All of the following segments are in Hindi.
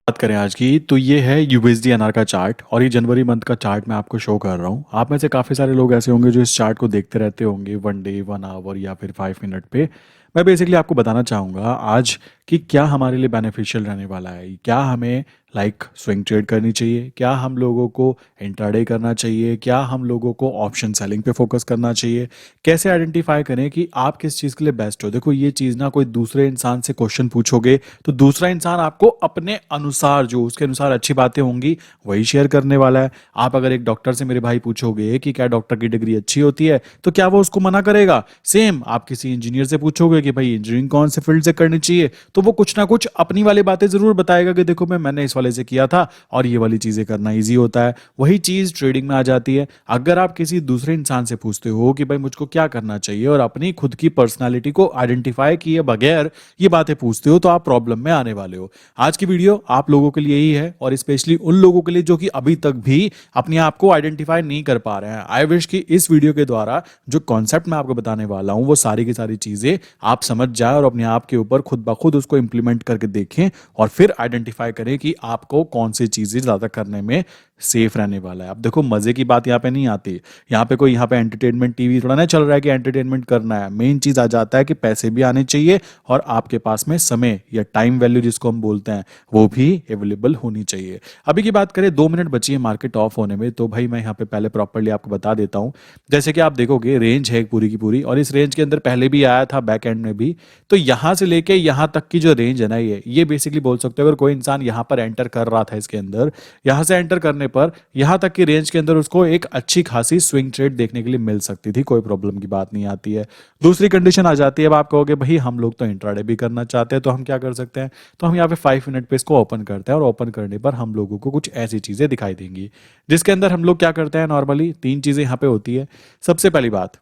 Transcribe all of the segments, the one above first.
बात करें आज की तो ये है यूएसडी एनआर का चार्ट और ये जनवरी मंथ का चार्ट मैं आपको शो कर रहा हूँ। आप में से काफ़ी सारे लोग ऐसे होंगे जो इस चार्ट को देखते रहते होंगे 1 डे 1 आवर या फिर 5 मिनट पे। मैं बेसिकली आपको बताना चाहूँगा आज कि क्या हमारे लिए बेनिफिशियल रहने वाला है, क्या हमें स्विंग ट्रेड करनी चाहिए, क्या हम लोगों को इंट्राडे करना चाहिए, क्या हम लोगों को ऑप्शन सेलिंग पे फोकस करना चाहिए, कैसे आइडेंटिफाई करें कि आप किस चीज़ के लिए बेस्ट हो। देखो ये चीज़ ना कोई दूसरे इंसान से क्वेश्चन पूछोगे तो दूसरा इंसान आपको अपने अनुसार जो उसके अनुसार अच्छी बातें होंगी वही शेयर करने वाला है। आप अगर एक डॉक्टर से मेरे भाई पूछोगे कि क्या डॉक्टर की डिग्री अच्छी होती है तो क्या वो उसको मना करेगा। सेम आप किसी इंजीनियर से पूछोगे कि भाई इंजीनियरिंग कौन से फील्ड से करनी चाहिए तो वो कुछ ना कुछ अपनी वाली बातें जरूर बताएगा कि देखो मैंने इस वाले से किया था और ये वाली चीजें करना ईजी होता है। वही चीज ट्रेडिंग में आ जाती है। अगर आप किसी दूसरे इंसान से पूछते हो कि भाई मुझको क्या करना चाहिए और अपनी खुद की पर्सनालिटी को आइडेंटिफाई किए बगैर ये बातें पूछते हो तो आप प्रॉब्लम में आने वाले हो। आज की वीडियो आप लोगों के लिए ही है और स्पेशली उन लोगों के लिए जो कि अभी तक भी अपने आप को आइडेंटिफाई नहीं कर पा रहे हैं। आई विश कि इस वीडियो के द्वारा जो कॉन्सेप्ट मैं आपको बताने वाला हूं वो सारी की सारी चीजें आप समझ जाए और अपने आप के ऊपर खुद ब खुद उसको इंप्लीमेंट करके देखें और फिर आइडेंटिफाई करें कि आपको कौन सी चीजें ज्यादा करने में सेफ रहने वाला है। अब देखो मजे की बात यहाँ पे नहीं आती। यहाँ पे एंटरटेनमेंट टीवी थोड़ा ना चल रहा है कि एंटरटेनमेंट करना है। मेन चीज आ जाता है कि पैसे भी आने चाहिए और आपके पास में समय या टाइम वैल्यू जिसको हम बोलते हैं वो भी अवेलेबल होनी चाहिए। अभी की बात करें 2 मिनट बची है मार्केट ऑफ होने में तो भाई मैं यहाँ पे पहले प्रॉपर्ली आपको बता देता हूँ। जैसे कि आप देखोगे रेंज है पूरी की पूरी और इस रेंज के अंदर पहले भी आया था बैक एंड में भी। तो यहाँ से लेके यहाँ तक की जो रेंज है ना ये बेसिकली बोल सकते हो अगर कोई इंसान यहाँ पर एंटर कर रहा था इसके अंदर, यहाँ से एंटर करने पर यहाँ तक की रेंज के अंदर उसको एक अच्छी खासी स्विंग ट्रेड देखने के लिए मिल सकती थी। कोई प्रॉब्लम की बात नहीं आती है। दूसरी कंडीशन आ जाती है अब आप कहोगे भाई हम लोग तो इंट्राडे भी करना चाहते हैं तो हम क्या कर सकते हैं। तो हम यहाँ पे 5 मिनट पे इसको ओपन करते हैं और ओपन करने पर हम लोगों को कुछ ऐसी चीजें दिखाई देंगी जिसके अंदर हम लोग क्या करते हैं। नॉर्मली 3 चीजें यहाँ पे होती है। सबसे पहली बात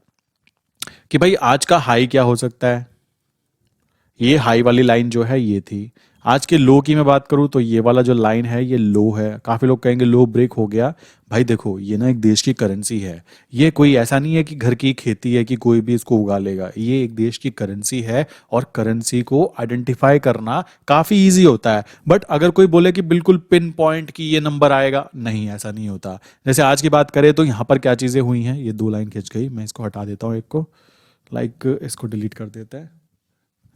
कि भाई आज का हाई क्या हो सकता है। ये हाई वाली लाइन जो है ये थी। आज के लो की मैं बात करूं तो ये वाला जो लाइन है ये लो है। काफी लोग कहेंगे लो ब्रेक हो गया। भाई देखो ये ना एक देश की करेंसी है। ये कोई ऐसा नहीं है कि घर की खेती है कि कोई भी इसको उगा लेगा। ये एक देश की करेंसी है और करेंसी को आइडेंटिफाई करना काफी इजी होता है। बट अगर कोई बोले कि बिल्कुल पिन पॉइंट की ये नंबर आएगा, नहीं ऐसा नहीं होता। जैसे आज की बात करें तो यहाँ पर क्या चीजें हुई हैं। ये 2 लाइन खिंच गई, मैं इसको हटा देता हूँ एक को, इसको डिलीट कर देता है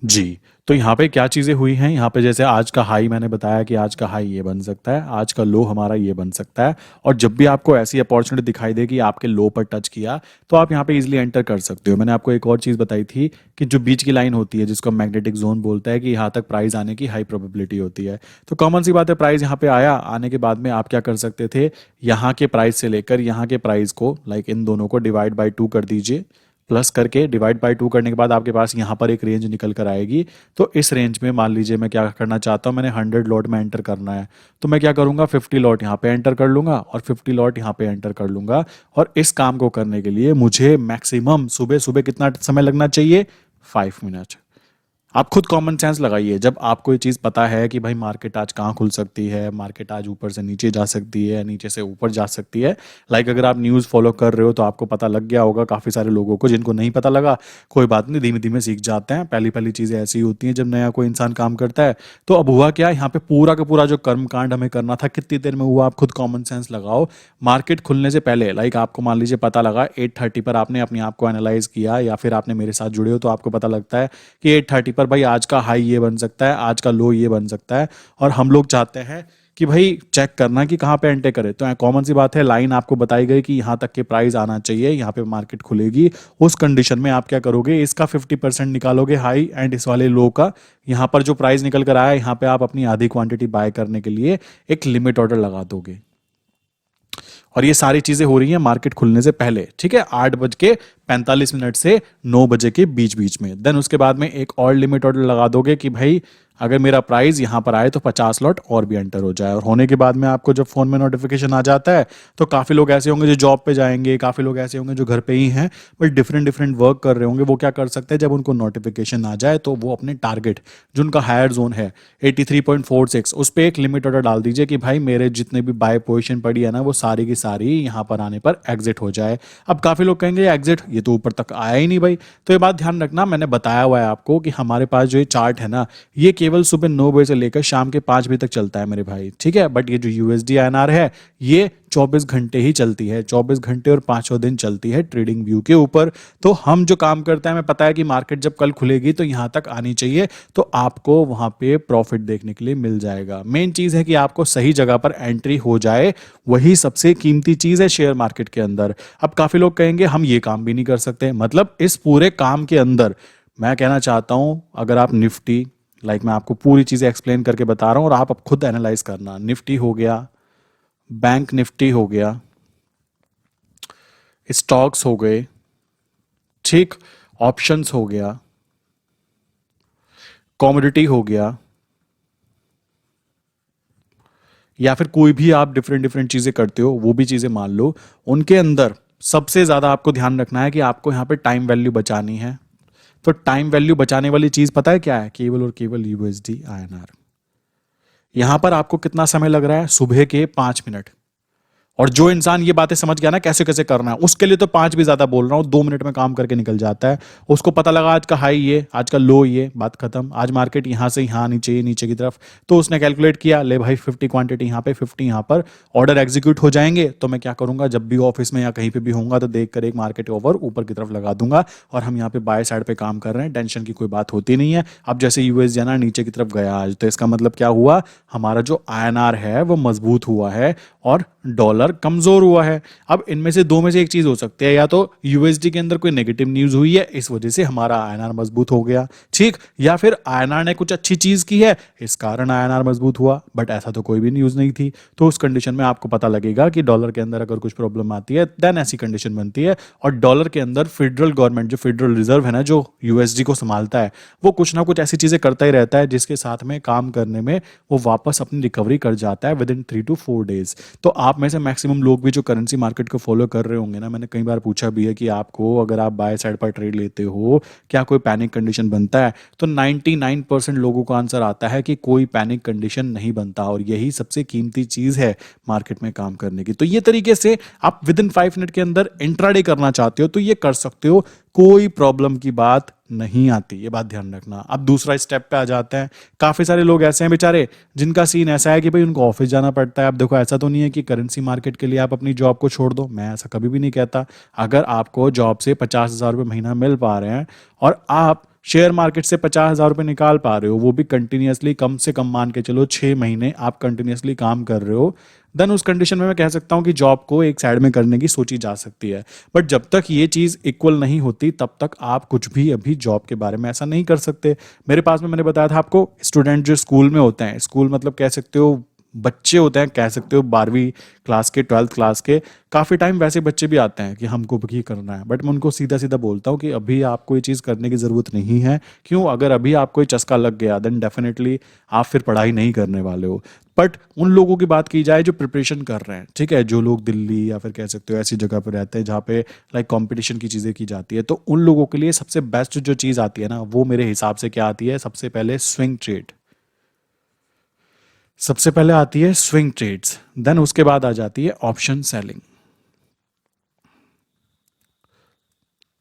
जी। तो यहाँ पे क्या चीजें हुई हैं। यहाँ पे जैसे आज का हाई मैंने बताया कि आज का हाई ये बन सकता है, आज का लो हमारा ये बन सकता है। और जब भी आपको ऐसी अपॉर्चुनिटी दिखाई दे कि आपके लो पर टच किया तो आप यहाँ पे इजीली एंटर कर सकते हो। मैंने आपको एक और चीज बताई थी कि जो बीच की लाइन होती है जिसको मैग्नेटिक जोन बोलता है कि यहाँ तक प्राइस आने की हाई प्रोबेबिलिटी होती है। तो कॉमन सी बात है, प्राइस यहाँ पे आया, आने के बाद में आप क्या कर सकते थे, यहाँ के प्राइस से लेकर यहाँ के प्राइस को इन दोनों को डिवाइड बाई 2 कर दीजिए। प्लस करके डिवाइड बाई 2 करने के बाद आपके पास यहाँ पर एक रेंज निकल कर आएगी। तो इस रेंज में मान लीजिए मैं क्या करना चाहता हूँ, मैंने 100 लॉट में एंटर करना है तो मैं क्या करूँगा 50 लॉट यहाँ पे एंटर कर लूँगा और 50 लॉट यहाँ पे एंटर कर लूँगा। और इस काम को करने के लिए मुझे मैक्सिमम सुबह सुबह कितना समय लगना चाहिए, 5 मिनट। आप खुद कॉमन सेंस लगाइए। जब आपको ये चीज़ पता है कि भाई मार्केट आज कहाँ खुल सकती है, मार्केट आज ऊपर से नीचे जा सकती है, नीचे से ऊपर जा सकती है। अगर आप न्यूज़ फॉलो कर रहे हो तो आपको पता लग गया होगा। काफ़ी सारे लोगों को जिनको नहीं पता लगा, कोई बात नहीं, धीमे धीमे सीख जाते हैं। पहली पहली चीज़ें ऐसी होती हैं जब नया कोई इंसान काम करता है। तो अब हुआ क्या, यहाँ पे पूरा का पूरा जो कर्म कांड हमें करना था कितनी देर में हुआ, आप खुद कॉमन सेंस लगाओ। मार्केट खुलने से पहले आपको मान लीजिए पता लगा 8:30 पर, आपने अपने आप को एनालाइज किया या फिर आपने मेरे साथ जुड़े हो तो आपको पता लगता है कि 8:30 पर भाई आज का हाई ये बन सकता है, आज का लो ये बन सकता है। और हम लोग चाहते हैं कि भाई चेक करना कि कहाँ पे एंटर करें। तो कॉमन सी बात है, लाइन आपको बताई गई कि यहाँ तक के प्राइस आना चाहिए, यहाँ पे मार्केट खुलेगी। उस कंडीशन में आप क्या करोगे, इसका 50% निकालोगे हाई एंड इस वाले लो का। यहाँ पर जो प्राइस निकल कर आया यहाँ पे आप अपनी आधी क्वांटिटी बाय करने के लिए एक लिमिट ऑर्डर लगा दोगे। और ये सारी चीजें हो रही हैं मार्केट खुलने से पहले, ठीक है, 8:45 से 9 बजे के बीच बीच में। देन उसके बाद में एक और लिमिट ऑर्डर लगा दोगे कि भाई अगर मेरा प्राइस यहाँ पर आए तो 50 लॉट और भी एंटर हो जाए। और होने के बाद में आपको जब फोन में नोटिफिकेशन आ जाता है तो काफी लोग ऐसे होंगे जो जॉब पे जाएंगे, काफी लोग ऐसे होंगे जो घर पे ही हैं बट डिफरेंट डिफरेंट वर्क कर रहे होंगे। वो क्या कर सकते हैं, जब उनको नोटिफिकेशन आ जाए तो वो अपने टारगेट जो उनका हायर जोन है 83.46 उस पर एक लिमिट ऑर्डर डाल दीजिए कि भाई मेरे जितने भी बाय पोजिशन पड़ी है ना वो सारी की सारी यहाँ पर आने पर एग्जिट हो जाए। अब काफी लोग कहेंगे एग्जिट ये तो ऊपर तक आया ही नहीं भाई। तो ये बात ध्यान रखना, मैंने बताया हुआ है आपको कि हमारे पास जो ये चार्ट है ना, ये केवल सुबह 9 बजे से लेकर शाम के 5 बजे तक चलता है मेरे भाई, ठीक है। बट ये जो यूएसडी आईएनआर है, ये 24 घंटे ही चलती है, 24 घंटे और 5वां दिन चलती है ट्रेडिंग व्यू के ऊपर। तो हम जो काम करते हैं, हमें पता है कि मार्केट जब कल खुलेगी तो यहां तक आनी चाहिए, तो आपको वहां पे प्रॉफिट देखने के लिए मिल जाएगा। मेन चीज है कि आपको सही जगह पर एंट्री हो जाए, वही सबसे कीमती चीज है शेयर मार्केट के अंदर। अब काफी लोग कहेंगे हम ये काम भी नहीं कर सकते, मतलब इस पूरे काम के अंदर मैं कहना चाहता हूं, अगर आप निफ्टी, मैं आपको पूरी चीजें एक्सप्लेन करके बता रहा हूं और आप अब खुद एनालाइज करना। निफ्टी हो गया, बैंक निफ्टी हो गया, स्टॉक्स हो गए, ठीक, ऑप्शंस हो गया, कॉमोडिटी हो गया, या फिर कोई भी आप डिफरेंट डिफरेंट चीजें करते हो, वो भी चीजें मान लो। उनके अंदर सबसे ज्यादा आपको ध्यान रखना है कि आपको यहां पे टाइम वैल्यू बचानी है। तो टाइम वैल्यू बचाने वाली चीज पता है क्या है? केवल और केवल यूएसडी आईएनआर। यहां पर आपको कितना समय लग रहा है? सुबह के 5 मिनट। और जो इंसान ये बातें समझ गया ना कैसे कैसे करना है, उसके लिए तो 5 भी ज्यादा बोल रहा हूं, 2 मिनट में काम करके निकल जाता है। उसको पता लगा आज का हाई ये, आज का लो ये, बात खत्म। आज मार्केट यहां से यहां आनी चाहिए, नीचे की तरफ, तो उसने कैलकुलेट किया, ले भाई 50 क्वांटिटी यहां पे, 50 यहां पर, ऑर्डर एग्जीक्यूट हो जाएंगे। तो मैं क्या करूंगा, जब भी ऑफिस में या कहीं पे भी होऊंगा तो देख कर एक मार्केट ओवर ऊपर की तरफ लगा दूंगा, और हम यहाँ पे बाय साइड पे काम कर रहे हैं, टेंशन की कोई बात होती नहीं है। अब जैसे यूएस जाना नीचे की तरफ गया आज, तो इसका मतलब क्या हुआ, हमारा जो आईएनआर है वो मजबूत हुआ है और डॉलर कमजोर हुआ है। अब इनमें से दो में से एक चीज हो सकती है, या तो यूएसडी के अंदर कोई नेगेटिव न्यूज हुई है, इस वजह से हमारा आईएनआर मजबूत हो गया, ठीक, या फिर आईएनआर ने कुछ अच्छी चीज की है, इस कारण आईएनआर मजबूत हुआ। बट ऐसा तो कोई भी न्यूज नहीं थी। तो उस कंडीशन में आपको पता लगेगा कि डॉलर के अंदर अगर कुछ प्रॉब्लम आती है, देन ऐसी कंडीशन बनती है। और डॉलर के अंदर फेडरल गवर्नमेंट, जो फेडरल रिजर्व है ना, जो यूएसडी को संभालता है, वो कुछ ना कुछ ऐसी चीजें करता ही रहता है जिसके साथ में काम करने में वो वापस अपनी रिकवरी कर जाता है विद इन 3 to 4 days। तो आप में से मैक्सिमम लोग भी जो करेंसी मार्केट को फॉलो कर रहे होंगे ना, मैंने कई बार पूछा भी है कि आपको, अगर आप बाय साइड पर ट्रेड लेते हो, क्या कोई पैनिक कंडीशन बनता है? तो 99% लोगों का आंसर आता है कि कोई पैनिक कंडीशन नहीं बनता। और यही सबसे कीमती चीज है मार्केट में काम करने की। तो ये तरीके से आप विद इन 5 मिनट के अंदर इंट्राडे करना चाहते हो तो ये कर सकते हो, कोई प्रॉब्लम की बात नहीं आती, ये बात ध्यान रखना। अब दूसरा स्टेप पे आ जाते हैं। काफी सारे लोग ऐसे हैं बेचारे जिनका सीन ऐसा है कि भाई उनको ऑफिस जाना पड़ता है। अब देखो, ऐसा तो नहीं है कि करेंसी मार्केट के लिए आप अपनी जॉब को छोड़ दो, मैं ऐसा कभी भी नहीं कहता। अगर आपको जॉब से 50,000 रुपये महीना मिल पा रहे हैं और आप शेयर मार्केट से 50,000 रुपये निकाल पा रहे हो, वो भी कंटिन्यूअसली, कम से कम मान के चलो 6 महीने आप कंटिन्यूअसली काम कर रहे हो, देन उस कंडीशन में मैं कह सकता हूं कि जॉब को एक साइड में करने की सोची जा सकती है। बट जब तक ये चीज इक्वल नहीं होती, तब तक आप कुछ भी अभी जॉब के बारे में ऐसा नहीं कर सकते। मेरे पास में, मैंने बताया था आपको, स्टूडेंट जो स्कूल में होते हैं, स्कूल मतलब कह सकते हो बच्चे होते हैं, कह सकते हो 12वीं क्लास के, 12th क्लास के, काफ़ी टाइम वैसे बच्चे भी आते हैं कि हमको भी करना है। बट मैं उनको सीधा सीधा बोलता हूँ कि अभी आपको ये चीज़ करने की ज़रूरत नहीं है। क्यों? अगर अभी आपको ये चस्का लग गया, देन डेफिनेटली आप फिर पढ़ाई नहीं करने वाले हो। बट उन लोगों की बात की जाए जो प्रिपरेशन कर रहे हैं, ठीक है, जो लोग दिल्ली या फिर कह सकते हो ऐसी जगह पर रहते हैं जहाँ पे कंपटीशन की चीज़ें की जाती है, तो उन लोगों के लिए सबसे बेस्ट जो चीज़ आती है ना, वो मेरे हिसाब से क्या आती है? सबसे पहले स्विंग ट्रेड। सबसे पहले आती है स्विंग ट्रेड्स, देन उसके बाद आ जाती है ऑप्शन सेलिंग,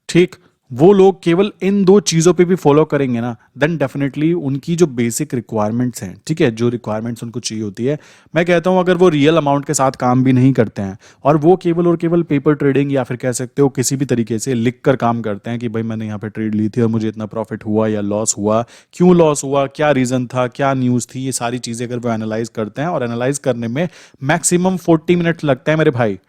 ठीक। वो लोग केवल इन दो चीजों पे भी फॉलो करेंगे ना, देन डेफिनेटली उनकी जो बेसिक रिक्वायरमेंट्स हैं, ठीक है, जो रिक्वायरमेंट्स उनको चाहिए होती है, मैं कहता हूं अगर वो रियल अमाउंट के साथ काम भी नहीं करते हैं और वो केवल और केवल पेपर ट्रेडिंग या फिर कह सकते हो किसी भी तरीके से लिख कर काम करते हैं कि भाई मैंने यहाँ पे ट्रेड ली थी और मुझे इतना प्रॉफिट हुआ या लॉस हुआ, क्यों लॉस हुआ, क्या रीजन था, क्या न्यूज़ थी, ये सारी चीज़ें अगर वो एनालाइज करते हैं, और एनालाइज करने में मैक्सिमम 40 मिनट लगता है मेरे भाई।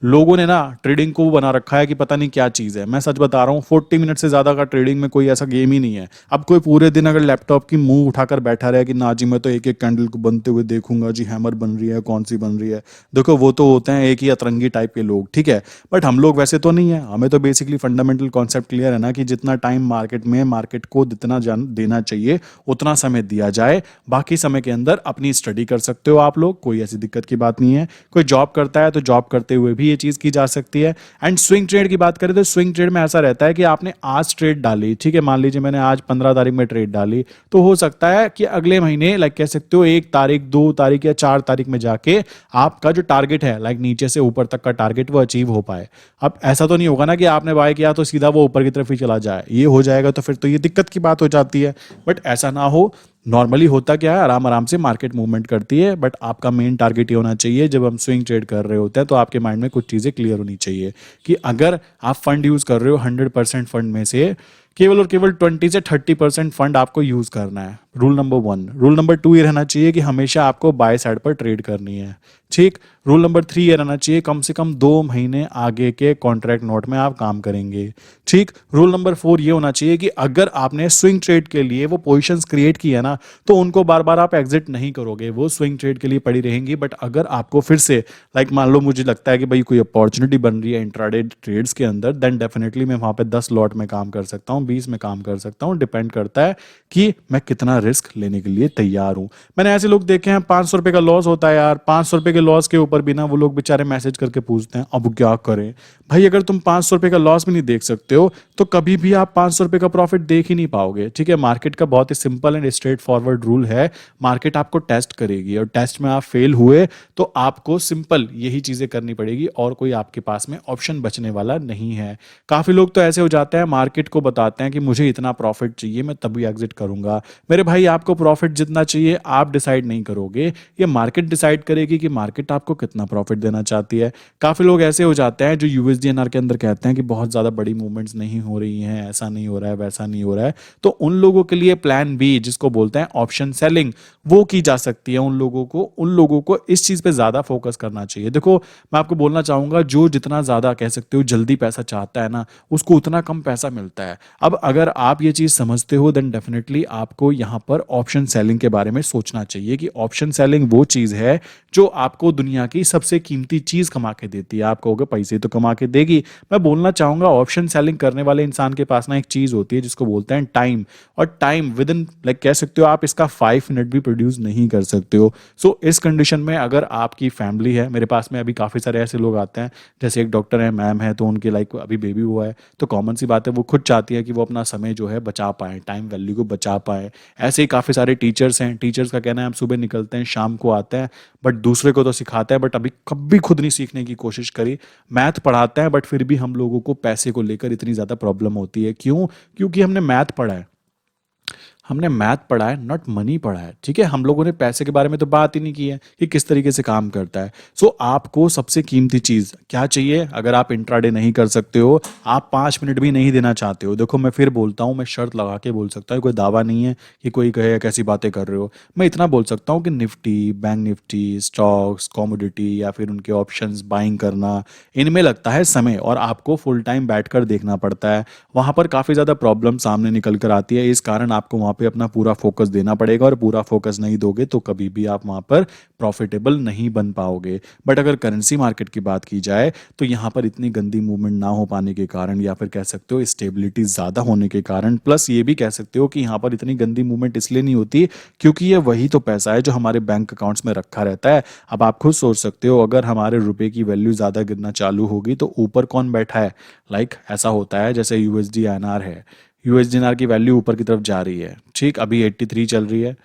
लोगों ने ना ट्रेडिंग को बना रखा है कि पता नहीं क्या चीज़ है। मैं सच बता रहा हूँ, 40 मिनट से ज़्यादा का ट्रेडिंग में कोई ऐसा गेम ही नहीं है। अब कोई पूरे दिन अगर लैपटॉप की मुंह उठाकर बैठा रहे कि ना जी मैं तो एक एक कैंडल को बनते हुए देखूंगा जी, हैमर बन रही है, कौन सी बन रही है, देखो वो तो होते हैं एक ही अतरंगी टाइप के लोग, ठीक है। बट हम लोग वैसे तो नहीं है। हमें तो बेसिकली फंडामेंटल कॉन्सेप्ट क्लियर है ना कि जितना टाइम मार्केट में मार्केट को जितना जान देना चाहिए उतना समय दिया जाए, बाकी समय के अंदर अपनी स्टडी कर सकते हो आप लोग, कोई ऐसी दिक्कत की बात नहीं है। कोई जॉब करता है तो जॉब करते हुए भी ये चीज़ की जा सकती है। एंड स्विंग ट्रेड की बात करें तो स्विंग ट्रेड में ऐसा रहता है कि आपने आज ट्रेड डाली, ठीक है, मान लीजिए मैंने आज 15 तारीख में ट्रेड डाली, तो हो सकता है कि अगले महीने लाइक कह सकते हो 1 तारीख, 2 तारीख या 4 तारीख में जाके आपका जो टारगेट है लाइक नीचे से ऊपर तक का टारगेट वो अचीव हो पाए। अब ऐसा तो नहीं होगा ना कि आपने बाय किया तो सीधा वो ऊपर की तरफ ही चला जाए, ये हो जाएगा तो फिर तो ये दिक्कत की बात हो जाती है। बट ऐसा ना हो, नॉर्मली होता क्या है, आराम आराम से मार्केट मूवमेंट करती है। बट आपका मेन टारगेट ये होना चाहिए, जब हम स्विंग ट्रेड कर रहे होते हैं तो आपके माइंड में कुछ चीज़ें क्लियर होनी चाहिए कि अगर आप फंड यूज़ कर रहे हो 100% फंड में से केवल और केवल 20 से 30% फंड आपको यूज़ करना है। Rule number 1। रूल नंबर 2 ये रहना चाहिए कि हमेशा आपको बाय साइड पर ट्रेड करनी है, ठीक। रूल नंबर 3 ये रहना चाहिए कम से कम 2 महीने आगे के कॉन्ट्रैक्ट नोट में आप काम करेंगे, ठीक। रूल नंबर 4 ये होना चाहिए कि अगर आपने स्विंग ट्रेड के लिए वो पोजीशंस क्रिएट की है ना, तो उनको बार बार आप एग्जिट नहीं करोगे, वो स्विंग ट्रेड के लिए पड़ी रहेंगी। बट अगर आपको फिर से लाइक मान लो मुझे लगता है कि भाई कोई अपॉर्चुनिटी बन रही है इंट्राडे ट्रेड्स के अंदर, देन डेफिनेटली मैं वहां पे 10 लॉट में काम कर सकता हूँ, 20 में काम कर सकता हूँ, डिपेंड करता है कि मैं कितना रिस्क लेने के लिए तैयार हूँ। मैंने ऐसे लोग देखे हैं 500 रुपए का लॉस होता है यार, 500 रुपए के लॉस के ऊपर भी ना वो लोग बेचारे मैसेज करके पूछते हैं अब क्या करें। भाई अगर तुम 500 रुपए का लॉस भी नहीं देख सकते हो तो कभी भी आप 500 रुपए का प्रॉफिट देख ही नहीं पाओगे, ठीक है। मार्केट का बहुत ही simple and straightforward rule है, मार्केट आपको टेस्ट करेगी और टेस्ट में आप फेल हुए तो आपको सिंपल यही चीजें करनी पड़ेगी और कोई आपके पास में ऑप्शन बचने वाला नहीं है। काफी लोग तो ऐसे हो जाते हैं, मार्केट को बताते हैं कि मुझे इतना प्रॉफिट चाहिए मैं तभी एग्जिट करूंगा। मेरे भाई आपको प्रॉफिट जितना चाहिए आप डिसाइड नहीं करोगे, ये मार्केट डिसाइड करेगी कि मार्केट आपको कितना प्रॉफिट देना चाहती है। काफी लोग ऐसे हो जाते हैं जो यूएसडीएनआर के अंदर कहते हैं कि बहुत ज्यादा बड़ी मूवमेंट्स नहीं हो रही हैं, ऐसा नहीं हो रहा है, वैसा नहीं हो रहा है, तो उन लोगों के लिए प्लान बी जिसको बोलते हैं ऑप्शन सेलिंग वो की जा सकती है। उन लोगों को इस चीज पे ज्यादा फोकस करना चाहिए। देखो मैं आपको बोलना चाहूंगा, जो जितना ज्यादा कह सकते हो जल्दी पैसा चाहता है ना, उसको उतना कम पैसा मिलता है। अब अगर आप ये चीज समझते हो देन डेफिनेटली आपको यहाँ पर ऑप्शन सेलिंग के बारे में सोचना चाहिए कि ऑप्शन सेलिंग वो चीज है जो आपको दुनिया की सबसे कीमती चीज कमा के देती है। आप कहोगे पैसे तो कमा के देगी, मैं बोलना चाहूंगा ऑप्शन सेलिंग करने वाले इंसान के पास ना एक चीज होती है जिसको बोलते हैं टाइम, और टाइम विद इन लाइक कह सकते हो आप इसका 5 मिनट भी प्रोड्यूस नहीं कर सकते हो। सो इस कंडीशन में अगर आपकी फैमिली है, मेरे पास में अभी काफी सारे ऐसे लोग आते हैं, जैसे एक डॉक्टर है, मैम है, तो उनके लाइक अभी बेबी हुआ है, तो कॉमन सी बात है वो खुद चाहती है कि वो अपना समय जो है बचा पाए, टाइम वैल्यू को बचा पाए। ऐसे ही काफी सारे टीचर्स हैं, टीचर्स का कहना है हम सुबह निकलते हैं शाम को आते हैं, बट दूसरे को तो सिखाते हैं बट अभी कभी खुद नहीं सीखने की कोशिश करी। मैथ पढ़ाते हैं बट फिर भी हम लोगों को पैसे को लेकर इतनी ज्यादा प्रॉब्लम होती है, क्यों? क्योंकि हमने मैथ पढ़ा है, हमने मैथ पढ़ा है, नॉट मनी पढ़ा है, ठीक है। हम लोगों ने पैसे के बारे में तो बात ही नहीं की है कि किस तरीके से काम करता है। सो आपको सबसे कीमती चीज क्या चाहिए? अगर आप इंट्राडे नहीं कर सकते हो, आप 5 मिनट भी नहीं देना चाहते हो, देखो मैं फिर बोलता हूँ, मैं शर्त लगा के बोल सकता हूँ, कोई दावा नहीं है कि कोई कहे कैसी बातें कर रहे हो। मैं इतना बोल सकता हूँ कि Nifty, bank Nifty, stocks, commodity या फिर उनके ऑप्शंस बाइंग करना, इनमें लगता है समय और आपको फुल टाइम बैठकर देखना पड़ता है। वहां पर काफी ज्यादा प्रॉब्लम सामने निकल कर आती है, इस कारण आपको वहां पे अपना पूरा फोकस देना पड़ेगा, और पूरा फोकस नहीं दोगे तो कभी भी आप वहां पर प्रॉफिटेबल नहीं बन पाओगे। बट अगर करेंसी मार्केट की बात की जाए तो यहाँ पर इतनी गंदी मूवमेंट ना हो पाने के कारण, या फिर कह सकते हो स्टेबिलिटी ज्यादा होने के कारण, प्लस ये भी कह सकते हो कि यहाँ पर इतनी गंदी मूवमेंट इसलिए नहीं होती क्योंकि ये वही तो पैसा है जो हमारे बैंक अकाउंट्स में रखा रहता है। अब आप खुद सोच सकते हो, अगर हमारे रुपए की वैल्यू ज्यादा गिरना चालू होगी तो ऊपर कौन बैठा है? लाइक ऐसा होता है जैसे यूएसडी एनआर है, यूएसडीएनआर की वैल्यू ऊपर की तरफ जा रही है, ठीक, अभी 83 चल रही है,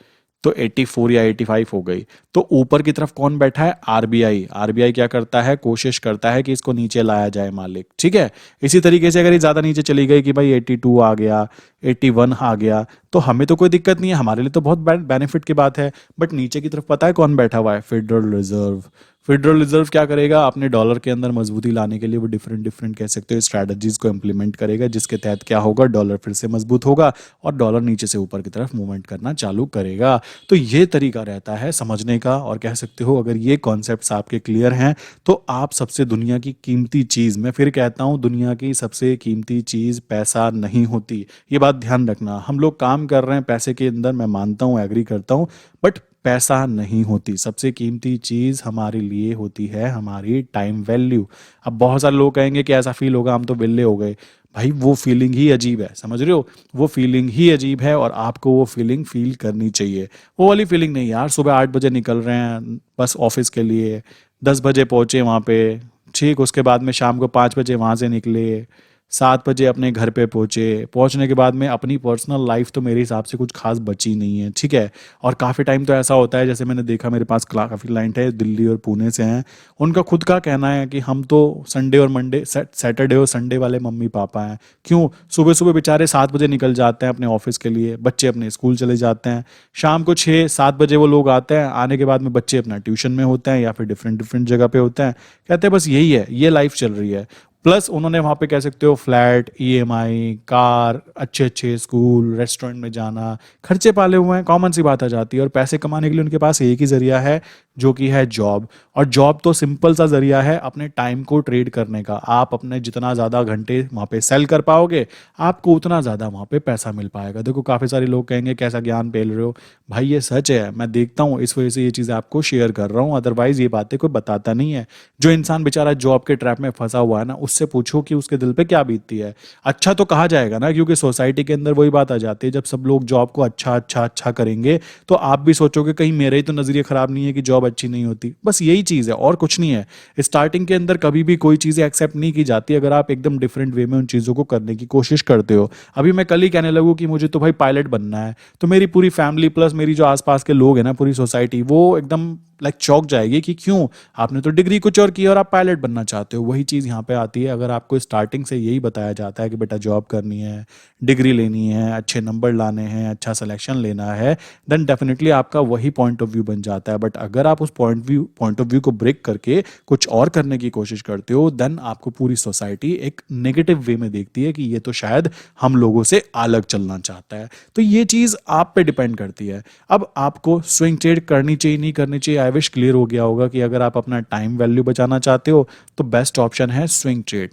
तो 84 या 85 हो गई, तो ऊपर की तरफ कौन बैठा है? आरबीआई। आरबीआई क्या करता है? कोशिश करता है कि इसको नीचे लाया जाए मालिक, ठीक है। इसी तरीके से अगर ये ज्यादा नीचे चली गई कि भाई 82 आ गया, 81 आ गया, तो हमें तो कोई दिक्कत नहीं है, हमारे लिए तो बहुत बेनिफिट की बात है। बट नीचे की तरफ पता है कौन बैठा हुआ है? Federal reserve. फेडरल रिजर्व क्या करेगा? अपने डॉलर के अंदर मजबूती लाने के लिए वो डिफरेंट डिफरेंट कह सकते हो स्ट्रैटेजीज को इंप्लीमेंट करेगा, जिसके तहत क्या होगा, डॉलर फिर से मजबूत होगा और डॉलर नीचे से ऊपर की तरफ मूवमेंट करना चालू करेगा। तो ये तरीका रहता है समझने का, और कह सकते हो अगर ये कॉन्सेप्ट्स आपके क्लियर हैं तो आप सबसे दुनिया की कीमती चीज, मैं फिर कहता हूं दुनिया की सबसे कीमती चीज पैसा नहीं होती। ये बात ध्यान रखना, हम लोग काम कर रहे हैं पैसे के अंदर, मैं मानता हूं, एग्री करता हूं, बट पैसा नहीं होती। सबसे कीमती चीज हमारे लिए होती है हमारी टाइम वैल्यू। अब बहुत सारे लोग कहेंगे कि ऐसा फील होगा हम तो विल्ले हो गए, भाई वो फीलिंग ही अजीब है, समझ रहे हो? वो फीलिंग ही अजीब है और आपको वो फीलिंग फील करनी चाहिए। वो वाली फीलिंग नहीं यार, सुबह 8 बजे निकल रहे हैं बस ऑफिस के लिए, 10 बजे पहुंचे वहां पे, ठीक, उसके बाद में शाम को 5 बजे वहाँ से निकले, 7 बजे अपने घर पे पहुँचे, पहुँचने के बाद में अपनी पर्सनल लाइफ तो मेरे हिसाब से कुछ खास बची नहीं है, ठीक है। और काफ़ी टाइम तो ऐसा होता है, जैसे मैंने देखा मेरे पास काफ़ी क्लाइंट है दिल्ली और पुणे से हैं, उनका खुद का कहना है कि हम तो संडे और मंडे सैटरडे और संडे वाले मम्मी पापा हैं। क्यों? सुबह सुबह बेचारे 7 बजे निकल जाते हैं अपने ऑफिस के लिए, बच्चे अपने स्कूल चले जाते हैं, शाम को 6-7 बजे वो लोग आते हैं, आने के बाद में बच्चे अपना ट्यूशन में होते हैं या फिर डिफरेंट डिफरेंट जगह पे होते हैं। कहते हैं बस यही है, ये लाइफ चल रही है। प्लस उन्होंने वहाँ पे कह सकते हो फ्लैट, ईएमआई, कार, अच्छे अच्छे स्कूल, रेस्टोरेंट में जाना, खर्चे पाले हुए हैं, कॉमन सी बात आ जाती है। और पैसे कमाने के लिए उनके पास एक ही जरिया है, जो कि है जॉब। और जॉब तो सिंपल सा जरिया है अपने टाइम को ट्रेड करने का। आप अपने जितना ज़्यादा घंटे वहाँ पे सेल कर पाओगे, आपको उतना ज़्यादा वहाँ पे पैसा मिल पाएगा। देखो काफ़ी सारे लोग कहेंगे कैसा ज्ञान पेल रहे हो, भाई ये सच है, मैं देखता हूँ, इस वजह से ये चीज़ें आपको शेयर कर रहा हूँ, अदरवाइज ये बातें कोई बताता नहीं है। जो इंसान बेचारा जॉब के ट्रैप में फंसा हुआ है ना, उससे पूछो कि उसके दिल पे क्या बीतती है। अच्छा तो कहा जाएगा ना, क्योंकि सोसाइटी के अंदर वही बात आ जाती है, जब सब लोग जॉब को अच्छा अच्छा अच्छा करेंगे तो आप भी सोचोगे कहीं मेरे ही तो नज़रिए खराब नहीं है कि जॉब अच्छी नहीं होती। बस यही चीज़ है और कुछ नहीं है। स्टार्टिंग के अंदर कभी भी कोई चीज़ें एक्सेप्ट नहीं की जाती अगर आप एकदम डिफरेंट वे में उन चीज़ों को करने की कोशिश करते हो। अभी मैं कल ही कहने लगूँ कि मुझे तो भाई पायलट बनना है, तो मेरी पूरी फैमिली प्लस मेरी जो आसपास के लोग हैं ना, पूरी सोसाइटी, वो एकदम लाइक चौंक जाएगी कि क्यों, आपने तो डिग्री कुछ और की और आप पायलट बनना चाहते हो। वही चीज़ यहाँ पे आती है, अगर आपको स्टार्टिंग से यही बताया जाता है कि बेटा जॉब करनी है, डिग्री लेनी है, अच्छे नंबर लाने हैं, अच्छा सिलेक्शन लेना है, देन डेफिनेटली आपका वही पॉइंट ऑफ व्यू बन जाता है। बट अगर आप उस पॉइंट ऑफ व्यू को ब्रेक करके कुछ और करने की कोशिश करते हो, देन आपको पूरी सोसाइटी एक नेगेटिव वे में देखती है कि ये तो शायद हम लोगों से अलग चलना चाहता है। तो ये चीज़ आप पे डिपेंड करती है। अब आपको स्विंग ट्रेड करनी चाहिए नहीं करनी चाहिए, आई विश क्लियर हो गया होगा कि अगर आप अपना टाइम वैल्यू बचाना चाहते हो तो बेस्ट ऑप्शन है स्विंग ट्रेड।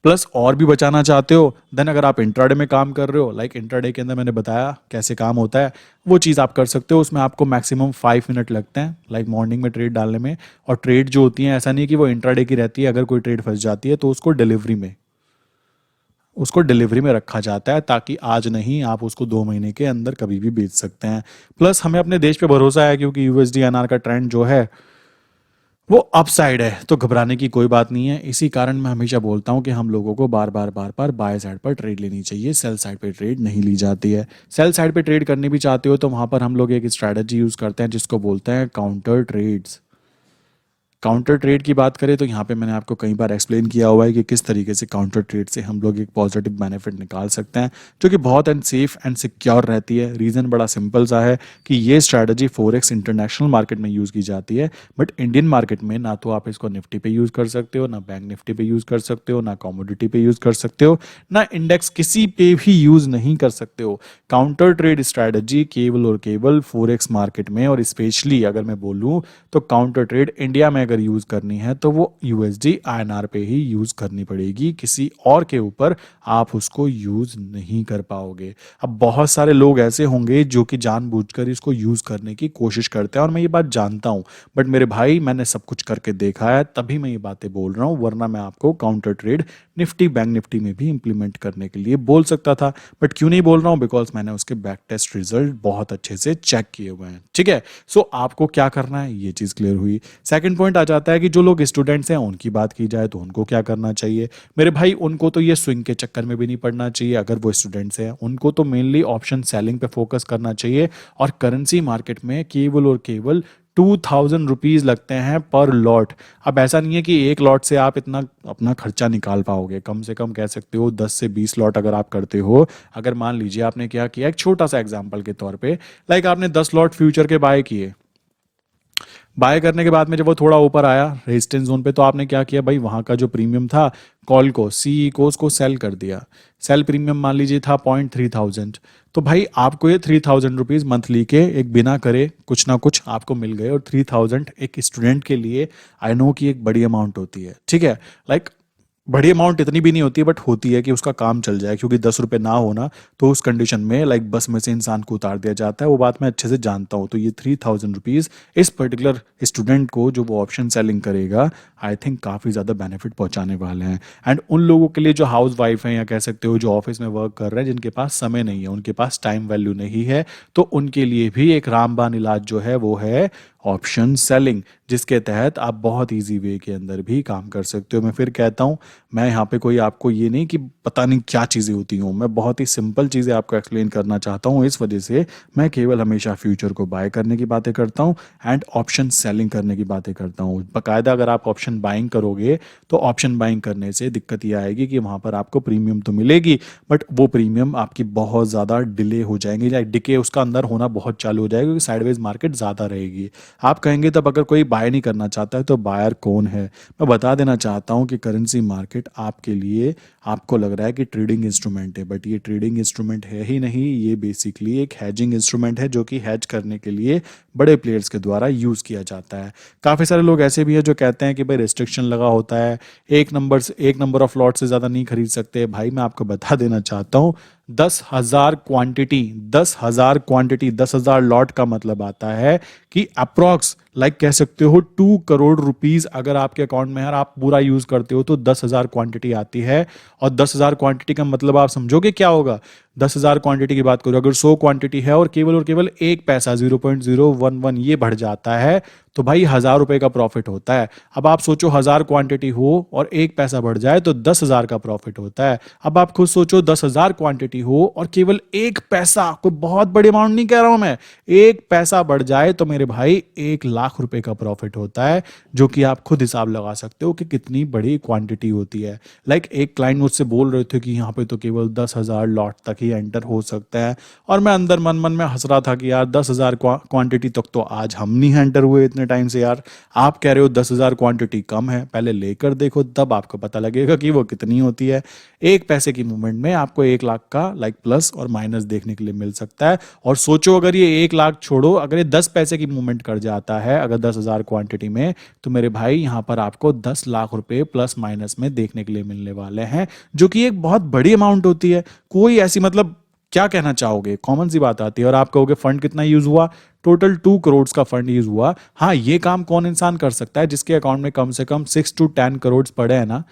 प्लस और भी बचाना चाहते हो, देन अगर आप इंट्राडे में काम कर रहे हो, लाइक इंट्राडे के अंदर मैंने बताया कैसे काम होता है, वो चीज़ आप कर सकते हो। उसमें आपको मैक्सिमम 5 मिनट लगते हैं, लाइक मॉर्निंग में ट्रेड डालने में। और ट्रेड जो होती है, ऐसा नहीं कि वो इंट्राडे की रहती है, अगर कोई ट्रेड फंस जाती है तो उसको डिलीवरी में रखा जाता है, ताकि आज नहीं आप उसको 2 महीने के अंदर कभी भी बेच सकते हैं। प्लस हमें अपने देश पे भरोसा है, क्योंकि यूएसडी एनआर का ट्रेंड जो है वो अपसाइड है, तो घबराने की कोई बात नहीं है। इसी कारण मैं हमेशा बोलता हूं कि हम लोगों को बार बार बाय साइड पर ट्रेड लेनी चाहिए, सेल साइड पे ट्रेड नहीं ली जाती है। सेल साइड पे ट्रेड करनी भी चाहते हो तो वहां पर हम लोग एक स्ट्रैटेजी यूज करते हैं जिसको बोलते हैं काउंटर ट्रेड्स। काउंटर ट्रेड की बात करें तो यहाँ पे मैंने आपको कई बार एक्सप्लेन किया हुआ है कि किस तरीके से काउंटर ट्रेड से हम लोग एक पॉजिटिव बेनिफिट निकाल सकते हैं, जो कि बहुत एंड सेफ एंड सिक्योर रहती है। रीज़न बड़ा सिंपल सा है कि ये स्ट्रैटेजी फोरेक्स इंटरनेशनल मार्केट में यूज़ की जाती है, बट इंडियन मार्केट में ना तो आप इसको निफ्टी पे यूज़ कर सकते हो, ना बैंक निफ्टी पे यूज़ कर सकते हो, ना कॉमोडिटी पे यूज़ कर सकते हो, ना इंडेक्स किसी पे भी यूज़ नहीं कर सकते हो। काउंटर ट्रेड स्ट्रैटेजी केवल और केवल फोरेक्स मार्केट में, और स्पेशली अगर मैं बोलूँ तो काउंटर ट्रेड इंडिया में अगर यूज करनी है तो वो यूएसडी आईएनआर पे ही यूज करनी पड़ेगी, किसी और के ऊपर आप उसको यूज नहीं कर पाओगे। अब बहुत सारे लोग ऐसे होंगे जो कि जानबूझकर इसको यूज करने की कोशिश करते हैं, और मैं ये बात जानता हूं, बट मेरे भाई मैंने सब कुछ करके देखा है, तभी मैं ये बातें बोल रहा हूं, वरना मैं आपको counter trade Nifty bank Nifty में भी इंप्लीमेंट करने के लिए बोल सकता था। बट क्यों नहीं बोल रहा हूं, बिकॉज मैंने उसके बैक टेस्ट रिजल्ट बहुत अच्छे से चेक किए हुए हैं, ठीक है। सो आपको क्या करना है, ये चीज क्लियर हुई। सेकंड पॉइंट आ जाता है कि जो लोग स्टूडेंट्स हैं उनकी बात की जाए तो उनको क्या करना चाहिए। मेरे भाई उनको तो ये स्विंग के चक्कर में भी नहीं पड़ना चाहिए। अगर वो स्टूडेंट्स हैं उनको तो मेनली ऑप्शन सेलिंग पे फोकस करना चाहिए, और करेंसी मार्केट में केवल और केवल 2000 रुपीज लगते हैं पर लॉट। अब ऐसा नहीं है कि एक लॉट से आप इतना अपना खर्चा निकाल पाओगे, कम से कम कह सकते हो 10 से 20 लॉट अगर आप करते हो। अगर मान लीजिए आपने क्या किया, एक छोटा सा एग्जांपल के तौर पे, लाइक आपने 10 लॉट फ्यूचर के बाय किए, बाय करने के बाद में जब वो थोड़ा ऊपर आया रेजिस्टेंस जोन पे, तो आपने क्या किया भाई, वहां का जो प्रीमियम था कॉल को सी को उसको सेल कर दिया। सेल प्रीमियम मान लीजिए था 0.3000, तो भाई आपको ये 3000 रुपीज मंथली के एक बिना करे कुछ ना कुछ आपको मिल गए। और 3000 एक स्टूडेंट के लिए आई नो कि एक बड़ी अमाउंट होती है, ठीक है। लाइक बड़ी अमाउंट इतनी भी नहीं होती, बट होती है कि उसका काम चल जाए, क्योंकि 10 रुपए ना होना तो उस कंडीशन में लाइक बस में से इंसान को उतार दिया जाता है, वो बात मैं अच्छे से जानता हूँ। तो ये 3000 रुपीज इस पर्टिकुलर स्टूडेंट को जो वो ऑप्शन सेलिंग करेगा, आई थिंक काफ़ी ज़्यादा बेनिफिट पहुंचाने वाले हैं। एंड उन लोगों के लिए जो हाउस वाइफ हैं, या कह सकते हो जो ऑफिस में वर्क कर रहे हैं, जिनके पास समय नहीं है, उनके पास टाइम वैल्यू नहीं है, तो उनके लिए भी एक रामबान इलाज जो है वो है ऑप्शन सेलिंग, जिसके तहत आप बहुत ईजी वे के अंदर भी काम कर सकते हो। मैं फिर कहता हूँ, मैं यहाँ पे कोई आपको ये नहीं कि पता नहीं क्या चीज़ें होती हूँ, मैं बहुत ही सिंपल चीज़ें आपको एक्सप्लेन करना चाहता हूँ। इस वजह से मैं केवल हमेशा फ्यूचर को बाय करने की बातें करता हूँ एंड ऑप्शन सेलिंग करने की बातें करता हूँ। बाकायदा अगर आप ऑप्शन बाइंग करोगे तो ऑप्शन बाइंग करने से दिक्कत ये आएगी कि वहाँ पर आपको प्रीमियम तो मिलेगी, बट वो प्रीमियम आपकी बहुत ज़्यादा डिले हो जाएंगे या डिके उसका अंदर होना बहुत चालू हो जाएगा, क्योंकि साइडवेज मार्केट ज़्यादा रहेगी। आप कहेंगे तब अगर कोई बाय नहीं करना चाहता है तो बायर कौन है? मैं बता देना चाहता हूँ कि करेंसी मार्केट आपके लिए, आपको लग रहा है कि ट्रेडिंग इंस्ट्रूमेंट है, बट ये ट्रेडिंग इंस्ट्रूमेंट है ही नहीं, ये बेसिकली एक हैजिंग इंस्ट्रूमेंट है, जो कि हैज करने के लिए बड़े प्लेयर्स के द्वारा यूज़ किया जाता है। काफ़ी सारे लोग ऐसे भी हैं जो कहते हैं कि भाई रिस्ट्रिक्शन लगा होता है, एक नंबर ऑफ लॉट से ज़्यादा नहीं खरीद सकते। भाई मैं आपको बता देना चाहता हूँ, 10,000 क्वांटिटी, 10,000 क्वांटिटी, 10,000 लॉट का मतलब आता है कि अप्रॉक्स लाइक कह सकते हो 2 करोड़ रुपीस अगर आपके अकाउंट में है और आप पूरा यूज करते हो तो 10,000 क्वांटिटी आती है। और 10,000 क्वांटिटी का मतलब आप समझोगे क्या होगा? 10,000 क्वांटिटी की बात करो, अगर 100 क्वांटिटी है और केवल एक पैसा 0.011 ये बढ़ जाता है तो भाई 1,000 रुपए का प्रॉफिट होता है। अब आप सोचो 1,000 क्वांटिटी हो और एक पैसा बढ़ जाए तो 10,000 का प्रॉफिट होता है। अब आप खुद सोचो 10,000 क्वांटिटी हो और केवल एक पैसा, कोई बहुत बड़ी अमाउंट नहीं कह रहा हूं मैं, एक पैसा बढ़ जाए तो मेरे भाई 1,00,000 रुपए का प्रॉफिट होता है, जो कि आप खुद हिसाब लगा सकते हो कि कितनी बड़ी क्वांटिटी होती है। लाइक एक क्लाइंट मुझसे बोल रहे थे कि यहाँ पे तो केवल 10,000 लॉट तक ही एंटर हो सकता है, और मैं अंदर मन मन में हंस रहा था कि यार 10,000 क्वांटिटी तक तो आज हम नहीं एंटर हुए इतने टाइम से। यार आप कह रहे हो 10,000 क्वांटिटी कम है, पहले लेकर देखो तब आपको पता लगेगा कि वो कितनी होती है। एक पैसे की मूवमेंट में आपको 1,00,000 का लाइक प्लस और माइनस देखने के लिए मिल सकता है। और सोचो अगर ये 1,00,000 छोड़ो, अगर ये 10 पैसे की मूवमेंट कर जाता है अगर 10,000 क्वांटिटी में, तो मेरे भाई यहाँ पर आपको 10,00,000 रुपए प्लस माइनस में देखने के लिए मिलने वाले हैं, जो कि एक बहुत बड़ी अमाउंट होती है। कोई ऐसी मतलब क्या कहना चाहोगे, कॉमन सी बात आती है। और आप कहोगे फंड कितना यूज हुआ? टोटल 2 करोड़ का फंड यूज हुआ। हाँ, ये काम कौन इंसान कर सकता है जिसके अकाउंट में कम से कम 6 to 10 करोड़ पड़े हैं ना,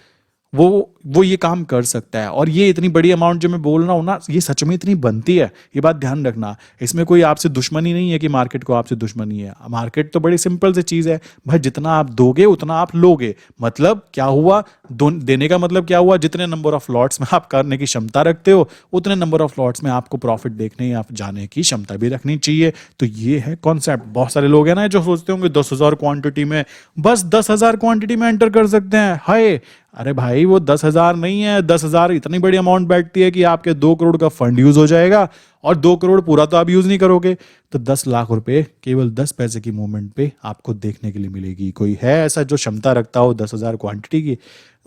वो ये काम कर सकता है। और ये इतनी बड़ी अमाउंट जो मैं बोल रहा हूँ ना, ये सच में इतनी बनती है, ये बात ध्यान रखना। इसमें कोई आपसे दुश्मनी नहीं है कि मार्केट को आपसे दुश्मनी है। मार्केट तो बड़ी सिंपल सी चीज़ है भाई, जितना आप दोगे उतना आप लोगे। मतलब क्या हुआ, देने का मतलब क्या हुआ, जितने नंबर ऑफ लॉट्स में आप करने की क्षमता रखते हो उतने नंबर ऑफ लॉट्स में आपको प्रॉफिट देखने या जाने की क्षमता भी रखनी चाहिए। तो ये है कॉन्सेप्ट। बहुत सारे लोग हैं ना जो सोचते होंगे 10,000 क्वांटिटी में, बस 10,000 क्वांटिटी में एंटर कर सकते हैं। हाय, अरे भाई वो 10,000 नहीं है, 10,000 इतनी बड़ी अमाउंट बैठती है कि आपके 2 करोड़ का फंड यूज हो जाएगा, और 2 करोड़ पूरा तो आप यूज नहीं करोगे। तो 10,00,000 रुपए केवल 10 पैसे की मूवमेंट पे आपको देखने के लिए मिलेगी। कोई है ऐसा जो क्षमता रखता हो 10,000 क्वांटिटी की?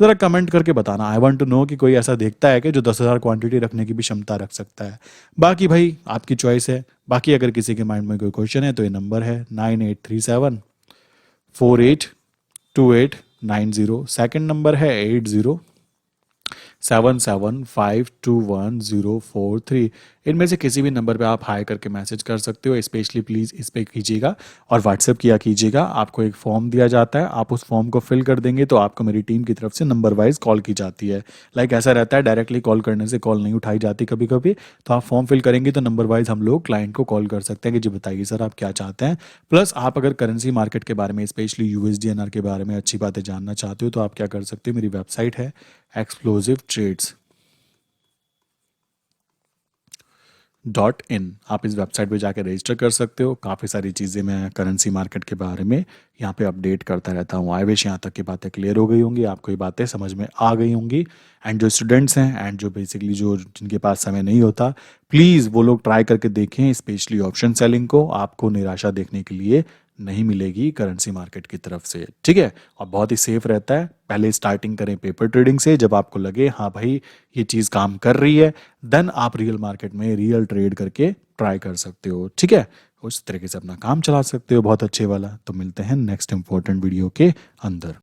जरा कमेंट करके बताना। आई वांट टू नो कि कोई ऐसा देखता है कि जो 10,000 क्वांटिटी रखने की भी क्षमता रख सकता है। बाकी भाई आपकी चॉइस है। बाकी अगर किसी के माइंड में कोई क्वेश्चन है तो ये नंबर है 9837 482890। सेकंड नंबर है 8077521043। इनमें से किसी भी नंबर पे आप हाई करके मैसेज कर सकते हो। स्पेशली प्लीज़ इस पे कीजिएगा और व्हाट्सएप किया कीजिएगा। आपको एक फॉर्म दिया जाता है, आप उस फॉर्म को फिल कर देंगे तो आपको मेरी टीम की तरफ से नंबर वाइज कॉल की जाती है। लाइक ऐसा रहता है डायरेक्टली कॉल करने से कॉल नहीं उठाई जाती कभी कभी, तो आप फॉर्म फिल करेंगे तो नंबर वाइज हम लोग क्लाइंट को कॉल कर सकते हैं कि जी बताइए सर आप क्या चाहते हैं। प्लस आप अगर करेंसी मार्केट के बारे में, स्पेशली USD/INR के बारे में अच्छी बातें जानना चाहते हो तो आप क्या कर सकते हो, मेरी वेबसाइट है explosivtrades.in। आप इस वेबसाइट पे जाकर रजिस्टर कर सकते हो। काफ़ी सारी चीज़ें मैं करेंसी मार्केट के बारे में यहाँ पे अपडेट करता रहता हूँ। आई विश यहाँ तक की बातें क्लियर हो गई होंगी, आपको ये बातें समझ में आ गई होंगी। एंड जो स्टूडेंट्स हैं एंड जो बेसिकली जो जिनके पास समय नहीं होता, प्लीज़ वो लोग ट्राई करके देखें, स्पेशली ऑप्शन सेलिंग को। आपको निराशा देखने के लिए नहीं मिलेगी करेंसी मार्केट की तरफ से, ठीक है। और बहुत ही सेफ रहता है। पहले स्टार्टिंग करें पेपर ट्रेडिंग से, जब आपको लगे हाँ भाई ये चीज़ काम कर रही है, देन आप रियल मार्केट में रियल ट्रेड करके ट्राई कर सकते हो, ठीक है। उस तरीके से अपना काम चला सकते हो बहुत अच्छे वाला। तो मिलते हैं नेक्स्ट इंपॉर्टेंट वीडियो के अंदर।